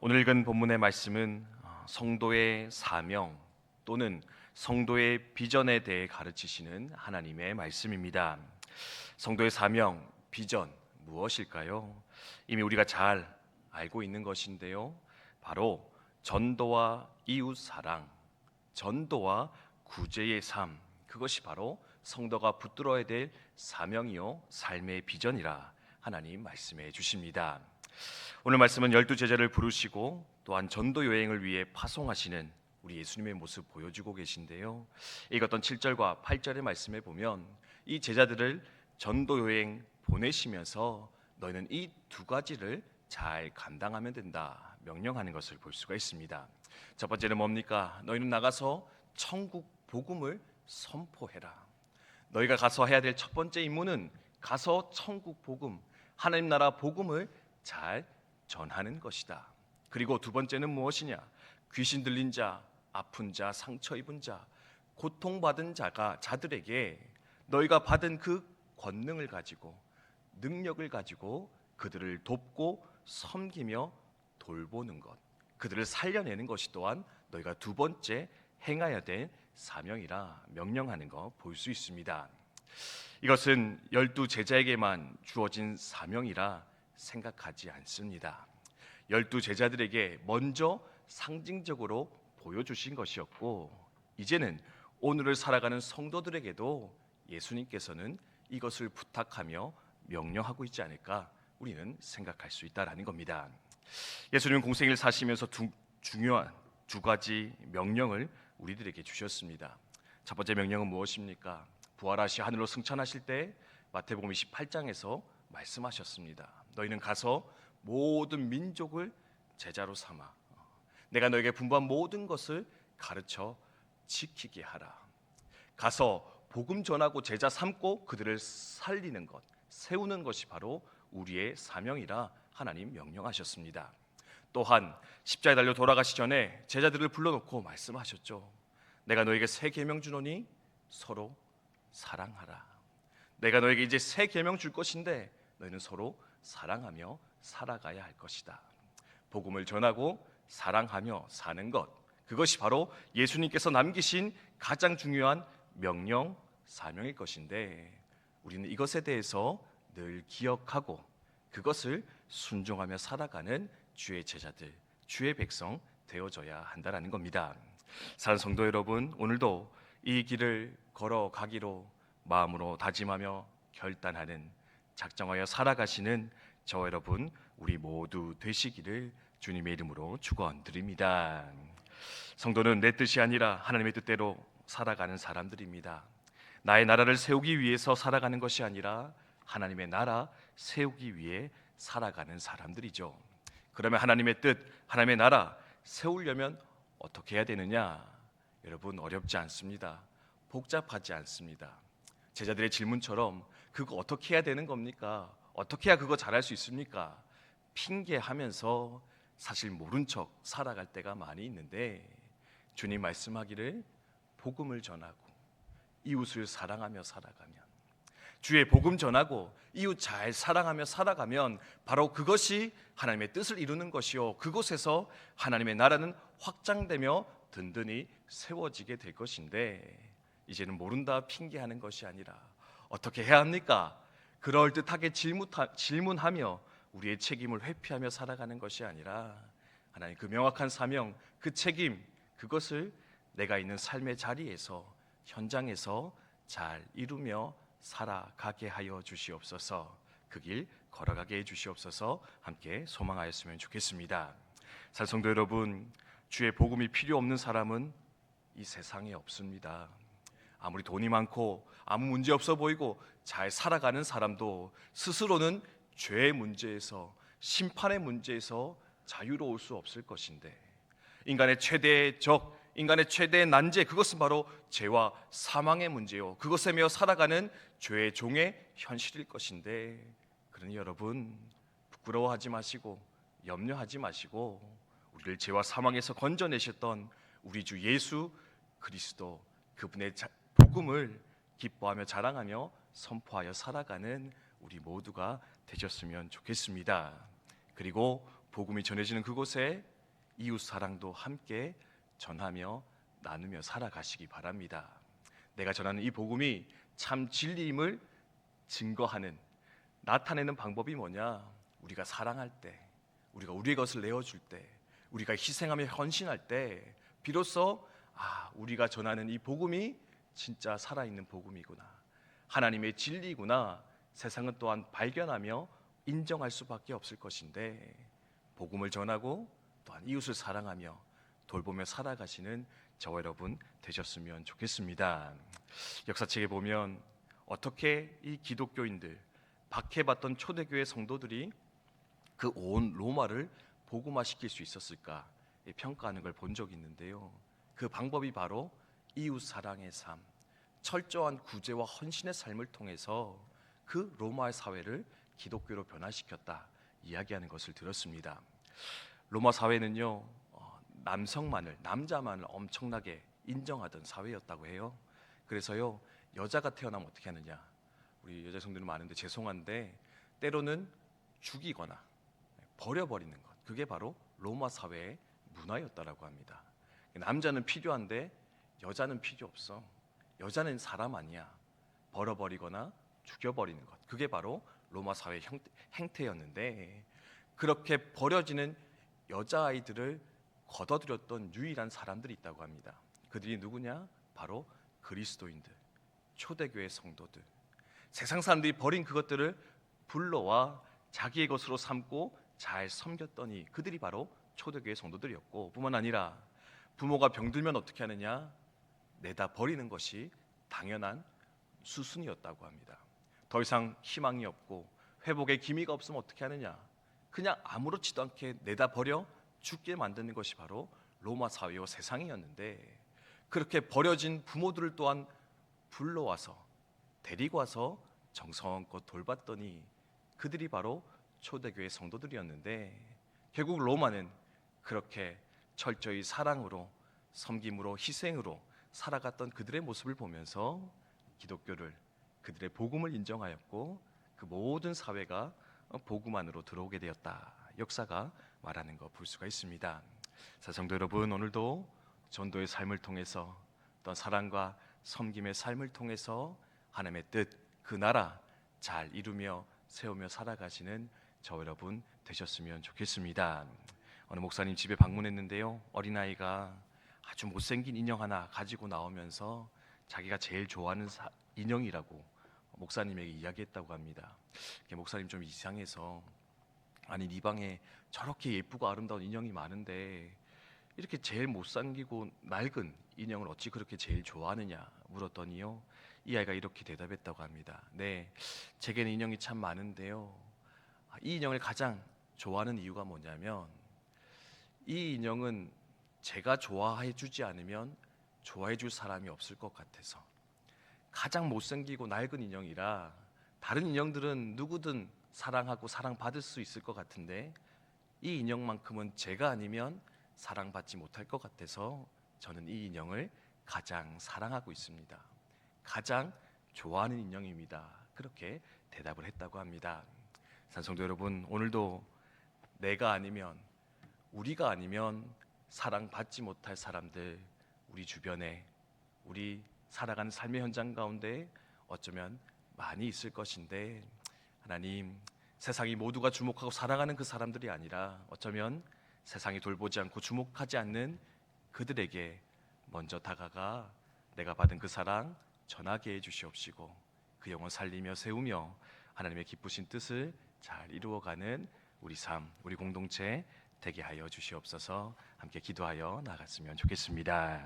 오늘 읽은 본문의 말씀은 성도의 사명 또는 성도의 비전에 대해 가르치시는 하나님의 말씀입니다. 성도의 사명, 비전 무엇일까요? 이미 우리가 잘 알고 있는 것인데요. 바로 전도와 이웃 사랑, 전도와 구제의 삶, 그것이 바로 성도가 붙들어야 될 사명이요 삶의 비전이라 하나님 말씀해 주십니다. 오늘 말씀은 12제자를 부르시고 또한 전도 여행을 위해 파송하시는 우리 예수님의 모습 보여주고 계신데요. 읽었던 7절과 8절의 말씀에 보면 이 제자들을 전도 여행 보내시면서 너희는 이 두 가지를 잘 감당하면 된다 명령하는 것을 볼 수가 있습니다. 첫 번째는 뭡니까? 너희는 나가서 천국 복음을 선포해라. 너희가 가서 해야 될 첫 번째 임무는 가서 천국 복음, 하나님 나라 복음을 잘 전하는 것이다. 그리고 두 번째는 무엇이냐? 귀신 들린 자, 아픈 자, 상처 입은 자, 고통받은 자들에게 너희가 받은 그 권능을 가지고, 능력을 가지고 그들을 돕고 섬기며 돌보는 것, 그들을 살려내는 것이 또한 너희가 두 번째 행해야 될 사명이라 명령하는 거 볼 수 있습니다. 이것은 12제자에게만 주어진 사명이라 생각하지 않습니다. 12제자들에게 먼저 상징적으로 보여주신 것이었고, 이제는 오늘을 살아가는 성도들에게도 예수님께서는 이것을 부탁하며 명령하고 있지 않을까 우리는 생각할 수 있다라는 겁니다. 예수님은 공생을 사시면서 중요한 두 가지 명령을 우리들에게 주셨습니다. 첫 번째 명령은 무엇입니까? 부활하시 하늘로 승천하실 때 마태복음 28장에서 말씀하셨습니다. 너희는 가서 모든 민족을 제자로 삼아 내가 너에게 분부한 모든 것을 가르쳐 지키게 하라. 가서 복음 전하고 제자 삼고 그들을 살리는 것, 세우는 것이 바로 우리의 사명이라 하나님 명령하셨습니다. 또한 십자가에 달려 돌아가시 전에 제자들을 불러놓고 말씀하셨죠. 내가 너에게 새 계명 주노니 서로 사랑하라. 내가 너에게 이제 새 계명 줄 것인데 너희는 서로 사랑하며 살아가야 할 것이다. 복음을 전하고 사랑하며 사는 것, 그것이 바로 예수님께서 남기신 가장 중요한 명령, 사명일 것인데 우리는 이것에 대해서 늘 기억하고 그것을 순종하며 살아가는 주의 제자들, 주의 백성 되어져야 한다라는 겁니다. 사랑하는 성도 여러분, 오늘도 이 길을 걸어가기로 마음으로 다짐하며 결단하는, 작정하여 살아가시는 저와 여러분 우리 모두 되시기를 주님의 이름으로 축원드립니다. 성도는 내 뜻이 아니라 하나님의 뜻대로 살아가는 사람들입니다. 나의 나라를 세우기 위해서 살아가는 것이 아니라 하나님의 나라 세우기 위해 살아가는 사람들이죠. 그러면 하나님의 뜻, 하나님의 나라 세우려면 어떻게 해야 되느냐? 여러분, 어렵지 않습니다. 복잡하지 않습니다. 제자들의 질문처럼 그거 어떻게 해야 되는 겁니까? 어떻게 해야 그거 잘할 수 있습니까? 핑계하면서 사실 모른 척 살아갈 때가 많이 있는데, 주님 말씀하기를 복음을 전하고 이웃을 사랑하며 살아가면, 주의 복음 전하고 이웃 잘 사랑하며 살아가면 바로 그것이 하나님의 뜻을 이루는 것이요, 그곳에서 하나님의 나라는 확장되며 든든히 세워지게 될 것인데, 이제는 모른다 핑계하는 것이 아니라 어떻게 해야 합니까? 그럴듯하게 질문하며 우리의 책임을 회피하며 살아가는 것이 아니라 하나님 그 명확한 사명, 그 책임, 그것을 내가 있는 삶의 자리에서, 현장에서 잘 이루며 살아가게 하여 주시옵소서. 그 길 걸어가게 해 주시옵소서. 함께 소망하였으면 좋겠습니다. 사랑하는 성도 여러분, 주의 복음이 필요 없는 사람은 이 세상에 없습니다. 아무리 돈이 많고 아무 문제 없어 보이고 잘 살아가는 사람도 스스로는 죄의 문제에서, 심판의 문제에서 자유로울 수 없을 것인데, 인간의 최대의 적, 인간의 최대의 난제, 그것은 바로 죄와 사망의 문제요, 그것에 매여 살아가는 죄의 종의 현실일 것인데, 그러니 여러분 부끄러워하지 마시고 염려하지 마시고 우리를 죄와 사망에서 건져내셨던 우리 주 예수 그리스도, 그분의 복음을 기뻐하며 자랑하며 선포하여 살아가는 우리 모두가 되셨으면 좋겠습니다. 그리고 복음이 전해지는 그곳에 이웃 사랑도 함께 전하며 나누며 살아가시기 바랍니다. 내가 전하는 이 복음이 참 진리임을 증거하는, 나타내는 방법이 뭐냐? 우리가 사랑할 때, 우리가 우리의 것을 내어줄 때, 우리가 희생하며 헌신할 때 비로소 우리가 전하는 이 복음이 진짜 살아있는 복음이구나, 하나님의 진리구나, 세상은 또한 발견하며 인정할 수밖에 없을 것인데, 복음을 전하고 또한 이웃을 사랑하며 돌보며 살아가시는 저와 여러분 되셨으면 좋겠습니다. 역사책에 보면 어떻게 이 기독교인들, 박해받던 초대교회 성도들이 그 온 로마를 복음화시킬 수 있었을까 평가하는 걸 본 적이 있는데요. 그 방법이 바로 이웃 사랑의 삶, 철저한 구제와 헌신의 삶을 통해서 그 로마의 사회를 기독교로 변화시켰다 이야기하는 것을 들었습니다. 로마 사회는요, 남자만을 엄청나게 인정하던 사회였다고 해요. 그래서요, 여자가 태어나면 어떻게 하느냐, 우리 여자 성도는 많은데 죄송한데 때로는 죽이거나 버려버리는 것, 그게 바로 로마 사회의 문화였다라고 합니다. 남자는 필요한데 여자는 필요 없어, 여자는 사람 아니야, 버려버리거나 죽여버리는 것, 그게 바로 로마 사회의 행태였는데, 그렇게 버려지는 여자아이들을 걷어들였던 유일한 사람들이 있다고 합니다. 그들이 누구냐? 바로 그리스도인들, 초대교회 성도들. 세상 사람들이 버린 그것들을 불러와 자기의 것으로 삼고 잘 섬겼더니 그들이 바로 초대교회 성도들이었고, 뿐만 아니라 부모가 병들면 어떻게 하느냐? 내다 버리는 것이 당연한 수순이었다고 합니다. 더 이상 희망이 없고 회복의 기미가 없으면 어떻게 하느냐? 그냥 아무렇지도 않게 내다 버려 죽게 만드는 것이 바로 로마 사회와 세상이었는데, 그렇게 버려진 부모들을 또한 불러와서 데리고 와서 정성껏 돌봤더니 그들이 바로 초대교회 성도들이었는데, 결국 로마는 그렇게 철저히 사랑으로, 섬김으로, 희생으로 살아갔던 그들의 모습을 보면서 기독교를, 그들의 복음을 인정하였고 그 모든 사회가 복음 안으로 들어오게 되었다, 역사가 말하는 거 볼 수가 있습니다. 성도 여러분, 오늘도 전도의 삶을 통해서, 어떤 사랑과 섬김의 삶을 통해서 하나님의 뜻, 그 나라 잘 이루며 세우며 살아가시는 저 여러분 되셨으면 좋겠습니다. 어느 목사님 집에 방문했는데요, 어린아이가 아주 못생긴 인형 하나 가지고 나오면서 자기가 제일 좋아하는 인형이라고 목사님에게 이야기했다고 합니다. 목사님 좀 이상해서, 아니 네 방에 저렇게 예쁘고 아름다운 인형이 많은데 이렇게 제일 못생기고 낡은 인형을 어찌 그렇게 제일 좋아하느냐 물었더니요, 이 아이가 이렇게 대답했다고 합니다. 네, 제게는 인형이 참 많은데요, 이 인형을 가장 좋아하는 이유가 뭐냐면, 이 인형은 제가 좋아해 주지 않으면 좋아해 줄 사람이 없을 것 같아서, 가장 못생기고 낡은 인형이라 다른 인형들은 누구든 사랑하고 사랑받을 수 있을 것 같은데 이 인형만큼은 제가 아니면 사랑받지 못할 것 같아서 저는 이 인형을 가장 사랑하고 있습니다, 가장 좋아하는 인형입니다, 그렇게 대답을 했다고 합니다. 산성도 여러분, 오늘도 내가 아니면, 우리가 아니면 사랑받지 못할 사람들, 우리 주변에, 우리 살아가는 삶의 현장 가운데 어쩌면 많이 있을 것인데, 하나님, 세상이 모두가 주목하고 사랑하는 그 사람들이 아니라 어쩌면 세상이 돌보지 않고 주목하지 않는 그들에게 먼저 다가가 내가 받은 그 사랑 전하게 해주시옵시고, 그 영혼 살리며 세우며 하나님의 기쁘신 뜻을 잘 이루어가는 우리 삶, 우리 공동체 되게 하여 주시옵소서. 함께 기도하여 나갔으면 좋겠습니다.